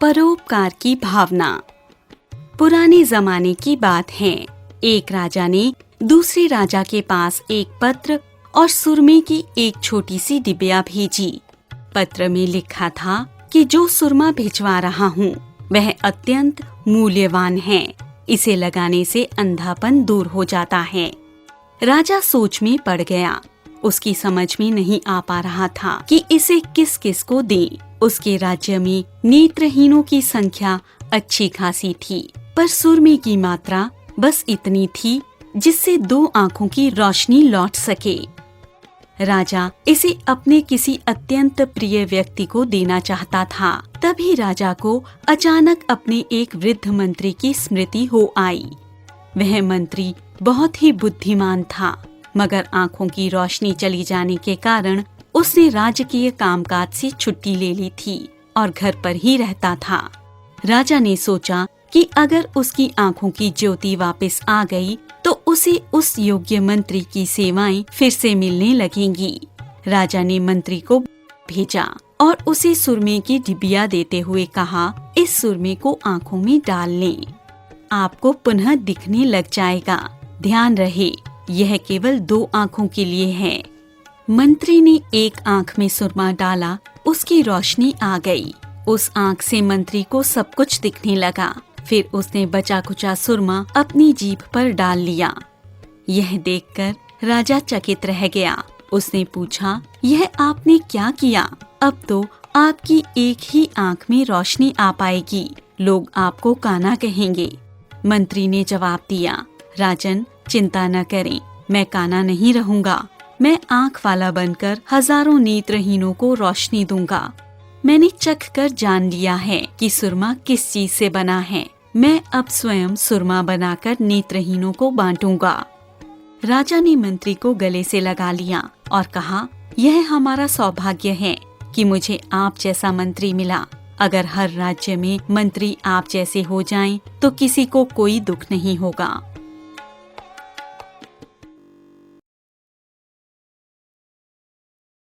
परोपकार की भावना। पुराने जमाने की बात है। एक राजा ने दूसरे राजा के पास एक पत्र और सुरमे की एक छोटी सी डिबिया भेजी। पत्र में लिखा था कि जो सुरमा भिजवा रहा हूँ वह अत्यंत मूल्यवान है। इसे लगाने से अंधापन दूर हो जाता है। राजा सोच में पड़ गया। उसकी समझ में नहीं आ पा रहा था कि इसे किस किस को दे। उसके राज्य में नेत्रहीनों की संख्या अच्छी खासी थी, पर सुरमे की मात्रा बस इतनी थी जिससे 2 आंखों की रोशनी लौट सके। राजा इसे अपने किसी अत्यंत प्रिय व्यक्ति को देना चाहता था। तभी राजा को अचानक अपने एक वृद्ध मंत्री की स्मृति हो आई। वह मंत्री बहुत ही बुद्धिमान था, मगर आंखों की रोशनी चली जाने के कारण उसने राजकीय कामकाज से छुट्टी ले ली थी और घर पर ही रहता था। राजा ने सोचा कि अगर उसकी आंखों की ज्योति वापस आ गई तो उसे उस योग्य मंत्री की सेवाएं फिर से मिलने लगेंगी। राजा ने मंत्री को भेजा और उसे सुरमे की डिबिया देते हुए कहा, इस सुरमे को आंखों में डाल लें, आपको पुनः दिखने लग जाएगा। ध्यान रहे, यह केवल 2 आंखों के लिए है। मंत्री ने एक आंख में सुरमा डाला, उसकी रोशनी आ गई। उस आंख से मंत्री को सब कुछ दिखने लगा। फिर उसने बचा कुचा सुरमा अपनी जीभ पर डाल लिया। यह देखकर राजा चकित रह गया। उसने पूछा, यह आपने क्या किया? अब तो आपकी एक ही आंख में रोशनी आ पाएगी, लोग आपको काना कहेंगे। मंत्री ने जवाब दिया, राजन चिंता न करें, मैं काना नहीं रहूंगा। मैं आंख वाला बनकर हजारों नेत्रहीनों को रोशनी दूंगा। मैंने चख कर जान लिया है कि सुरमा किस चीज से बना है। मैं अब स्वयं सुरमा बनाकर नेत्रहीनों को बांटूंगा। राजा ने मंत्री को गले से लगा लिया और कहा, यह हमारा सौभाग्य है कि मुझे आप जैसा मंत्री मिला। अगर हर राज्य में मंत्री आप जैसे हो जाएं, तो किसी को कोई दुख नहीं होगा।